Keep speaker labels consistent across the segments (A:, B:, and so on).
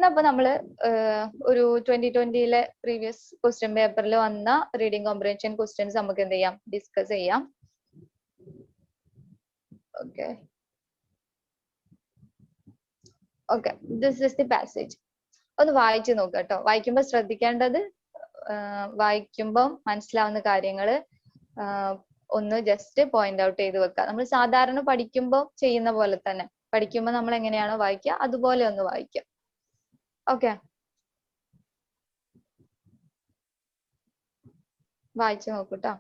A: ഇന്നപ്പോ നമ്മള് ഒരു 2020 പ്രീവിയസ് ക്വസ്റ്റ്യൻ പേപ്പറിൽ വന്ന റീഡിംഗ് കോംപ്രിഹെൻഷൻ ക്വസ്റ്റ്യൻസ് നമുക്ക് എന്ത് ചെയ്യാം, ഡിസ്കസ് ചെയ്യാം. Okay okay this is the passage. ഒന്ന് വായിച്ചു നോക്കുക കേട്ടോ. വായിക്കുമ്പോൾ ശ്രദ്ധിക്കേണ്ടത്, വായിക്കുമ്പോൾ മനസ്സിലാവുന്ന കാര്യങ്ങള് ഒന്ന് ജസ്റ്റ് പോയിന്റ് ഔട്ട് ചെയ്ത് വെക്കുക. നമ്മൾ സാധാരണ പഠിക്കുമ്പോൾ ചെയ്യുന്ന പോലെ തന്നെ, പഠിക്കുമ്പോൾ നമ്മൾ എങ്ങനെയാണോ വായിക്കുക അതുപോലെ ഒന്ന് വായിക്കുക. ഓക്കെ, വായിച്ചു നോക്കൂട്ടോ.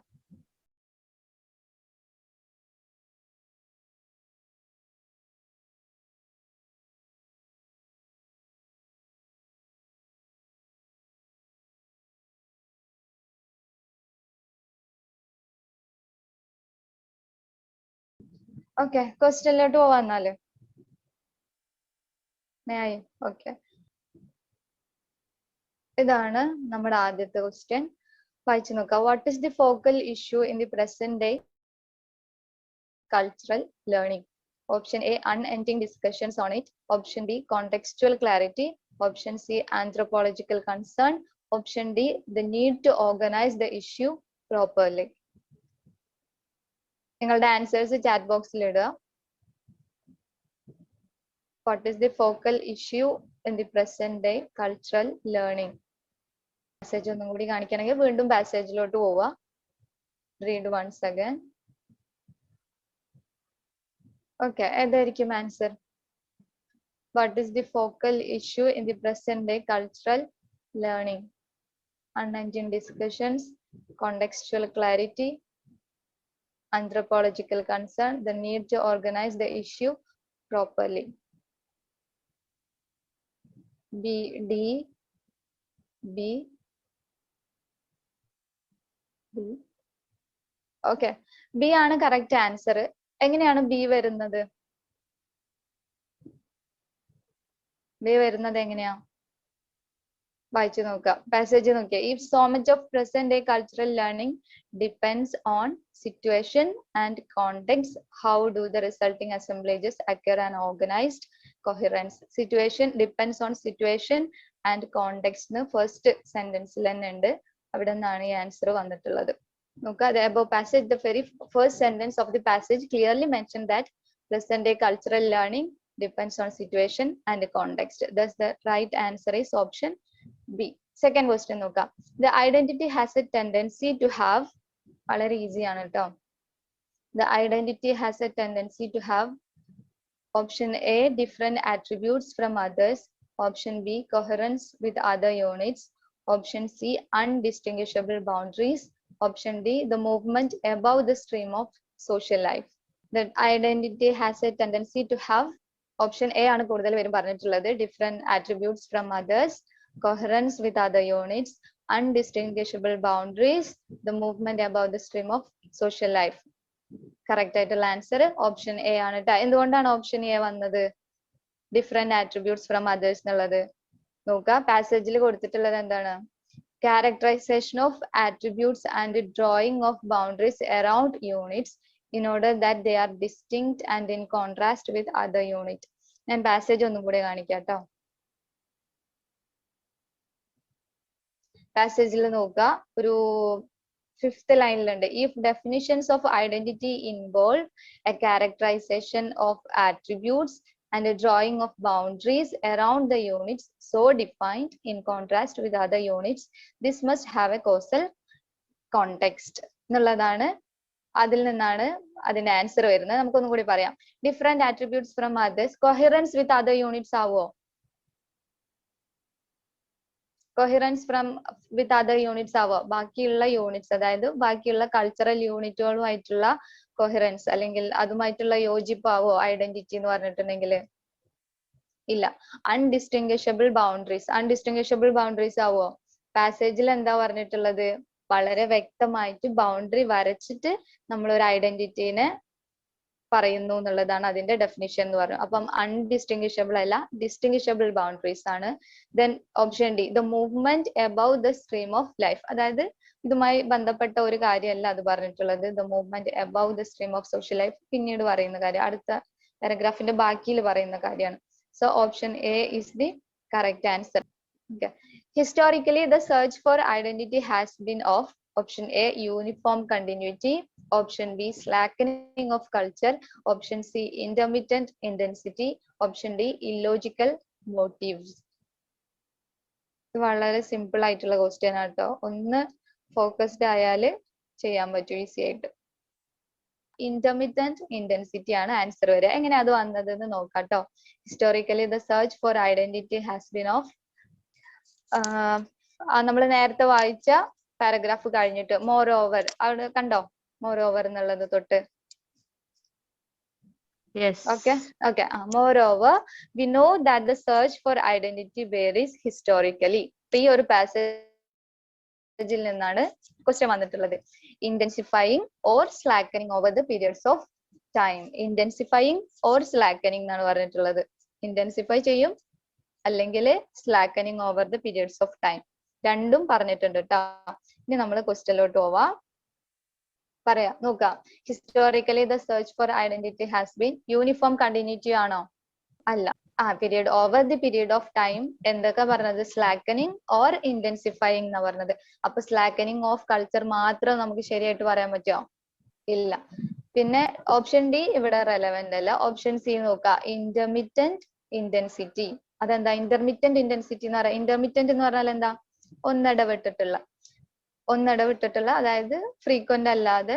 A: ഓക്കെ, ക്വസ്റ്റ്യനിലോട്ട് പോവാന്നാല്. ഓക്കെ, ഇതാണ് നമ്മുടെ ആദ്യത്തെ ക്വസ്റ്റ്യൻ. വായിച്ചു നോക്കാം. What is the focal issue in the present day cultural learning? Option A, unending discussions on it. Option B, contextual clarity. Option C, anthropological concern. Option D, the need to organize the issue properly. നിങ്ങളുടെ answers chat ബോക്സിൽ ഇടുക. What is the focal issue in the present day cultural learning? Passage ഒന്നും കൂടി കാണിക്കണമെങ്കിൽ വീണ്ടും പാസേജിലോട്ട് പോവുക. Read once again. Okay, ഏതായിരിക്കും answer? What is the focal issue in the present day cultural learning? Unending discussions, contextual clarity, anthropological concern, the need to organize the issue properly. B, D, B, B. Okay, B ആണ് correct answer. എങ്ങനെയാണ് B വരുന്നത്? B വരുന്നത് എങ്ങനെയാ? വായിച്ചു നോക്കാം, passage Nokia. If so much of present day cultural learning depends on situation and context, how do the resulting assemblages occur and organized coherence? Situation depends on situation and context ന്ന് first സെന്റൻസിൽ തന്നെ ഉണ്ട്. അവിടെ നിന്നാണ് ഈ answer വന്നിട്ടുള്ളത്. നോക്കുക, the above passage, the very first sentence of the passage clearly mentioned that present day cultural learning depends on situation and context. Thus the right answer is option B. Second question നോക്കാം. The identity has a tendency to have, വളരെ easy ആണ് കേട്ടോ. The identity has a tendency to have, option A, different attributes from others. Option B, coherence with other units. Option C, undistinguishable boundaries. Option D, the movement above the stream of social life. The identity has a tendency to have, option A ആണ് കൂടുതൽ പേരും പറഞ്ഞിട്ടുള്ളത്. Different attributes from others, coherence with other units, undistinguishable boundaries, the movement above the stream of social life. Correct ആയിട്ടുള്ള answer option A ആണ് ട്ടോ. എന്തുകൊണ്ടാണ് option A വന്നത്? Different attributes from others എന്നുള്ളത് നോക്കുക. പാസേജിൽ കൊടുത്തിട്ടുള്ളത് എന്താണ്? Characterization of attributes and drawing of boundaries around units in order that they are distinct and in contrast with other unit. ഞാൻ പാസേജ് ഒന്നും കൂടെ കാണിക്കാം കേട്ടോ. പാസേജിൽ നോക്കുക, ഒരു fifth ലൈനിലുണ്ട്. If definitions of identity involve a characterization of attributes and a drawing of boundaries around the units so defined in contrast with other units, this must have a causal context എന്നുള്ളതാണ്. അതിൽ നിന്നാണ് അതിന്റെ answer വരുന്നത്. നമുക്കൊന്നും കൂടി പറയാം. Different attributes from others, coherence with other units ആവോ? Coherence from with other units ആവോ? ബാക്കിയുള്ള യൂണിറ്റ്സ്, അതായത് ബാക്കിയുള്ള കൾച്ചറൽ യൂണിറ്റുകളുമായിട്ടുള്ള കൊഹിറൻസ് അല്ലെങ്കിൽ അതുമായിട്ടുള്ള യോജിപ്പാവോ ഐഡന്റിറ്റി എന്ന് പറഞ്ഞിട്ടുണ്ടെങ്കിൽ? ഇല്ല. അൺഡിസ്റ്റിംഗ്വിഷബിൾ ബൗണ്ടറീസ്, അൺഡിസ്റ്റിംഗ്വിഷബിൾ ബൗണ്ടറീസ് ആവോ? പാസേജിൽ എന്താ പറഞ്ഞിട്ടുള്ളത്? വളരെ വ്യക്തമായിട്ട് ബൗണ്ടറി വരച്ചിട്ട് നമ്മൾ ഒരു ഐഡന്റിറ്റീനെ പറയുന്നു എന്നുള്ളതാണ് അതിന്റെ ഡെഫിനിഷൻ എന്ന് പറയുന്നത്. അപ്പം അൺഡിസ്റ്റിംഗ്വിഷബിൾ അല്ല, ഡിസ്റ്റിംഗ്വിഷബിൾ ബൗണ്ടറീസ് ആണ്. Then option D, the movement above the stream of life, അതായത് ഇതുമായി ബന്ധപ്പെട്ട ഒരു കാര്യമല്ല അത് പറഞ്ഞിട്ടുള്ളത്. The movement above the stream of social life പിന്നീട് പറയുന്ന കാര്യം, അടുത്ത പാരഗ്രാഫിന്റെ ബാക്കിയിൽ പറയുന്ന കാര്യമാണ്. So option A is the correct answer. Okay. Historically, the search for identity has been of option A, uniform continuity, option B, slackening of culture, option C, intermittent intensity, option D, illogical motives. ഇത് വളരെ simple ആയിട്ടുള്ള question ആട്ടോ. ഒന്ന് focused ആയാല് ചെയ്യാൻ പറ്റും easy ആയിട്ട്. Intermittent intensity ആണ് ആൻസർ വരിക. എങ്ങനെ അത് വന്നതെന്ന് നോക്കാട്ടോ. Historically the search for identity has been of, നമ്മൾ നേരത്തെ വായിച്ച പാരഗ്രാഫ് കഴിഞ്ഞിട്ട് മോർ ഓവർ അവിടെ കണ്ടോ, മോർ ഓവർ എന്നുള്ളത് തൊട്ട്. Okay. Moreover, we know that the search for identity varies historically. ഈ ഒരു പാസേജിൽ നിന്നാണ് ക്വസ്റ്റ്യൻ വന്നിട്ടുള്ളത്. Intensifying or slackening over the periods of time. Intensifying or slackening എന്നാണ് പറഞ്ഞിട്ടുള്ളത്. Intensify ചെയ്യും അല്ലെങ്കിൽ slackening over the periods of time. രണ്ടും പറഞ്ഞിട്ടുണ്ട് കേട്ടോ. ഇനി നമ്മൾ ക്വസ്റ്റ്യനിലോട്ട് പോവാം. പറയാം, നോക്കാം. Historically the search for identity has been uniform continuity ആണോ? അല്ല. Period over the period of time എന്തൊക്കെ പറഞ്ഞത്? സ്ലാക്കനിങ് ഓർ ഇന്റൻസിഫൈങ് എന്നാ പറഞ്ഞത്. അപ്പൊ സ്ലാക്കനിങ് ഓഫ് കൾച്ചർ മാത്രം നമുക്ക് ശരിയായിട്ട് പറയാൻ പറ്റുമോ? ഇല്ല. പിന്നെ ഓപ്ഷൻ ഡി ഇവിടെ റെലവെന്റ് അല്ല. ഓപ്ഷൻ സി നോക്കാം, ഇന്റർമിറ്റന്റ് ഇന്റൻസിറ്റി. അതെന്താ ഇന്റർമിറ്റന്റ് ഇന്റൻസിറ്റി എന്ന് പറയാം? ഇന്റർമിറ്റന്റ് എന്ന് പറഞ്ഞാൽ എന്താ? ഒന്നിടവിട്ടിട്ടുള്ള, അതായത് ഫ്രീക്വന്റ് അല്ലാതെ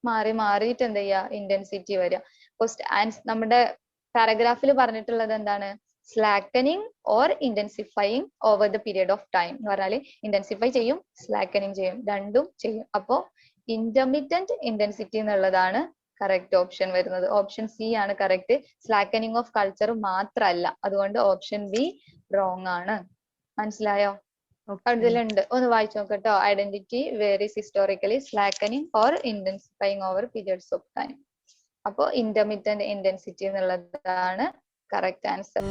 A: മാറി മാറിയിട്ട് എന്ത് ചെയ്യുക, ഇന്റൻസിറ്റി വരിക. നമ്മുടെ പാരഗ്രാഫിൽ പറഞ്ഞിട്ടുള്ളത് എന്താണ്? Slackening or intensifying over the period of time എന്ന് പറഞ്ഞാല് ഇന്റൻസിഫൈ ചെയ്യും, സ്ലാക്കനിങ് ചെയ്യും, രണ്ടും ചെയ്യും. അപ്പോ ഇന്റർമിറ്റന്റ് ഇന്റൻസിറ്റി എന്നുള്ളതാണ് കറക്റ്റ് ഓപ്ഷൻ വരുന്നത്. ഓപ്ഷൻ സി ആണ് കറക്റ്റ്. സ്ലാക്കനിങ് ഓഫ് കൾച്ചർ മാത്രമല്ല. അതുകൊണ്ട് ഓപ്ഷൻ ബി റോങ് ആണ്. മനസ്സിലായോ? അതിലുണ്ട്, ഒന്ന് വായിച്ചു നോക്കട്ടോ. Identity varies historically, slackening or intensifying over periods of time. അപ്പോ ഇന്റർമിറ്റന്റ് ഇന്റൻസിറ്റി എന്നുള്ളതാണ് കറക്റ്റ് ആൻസർ.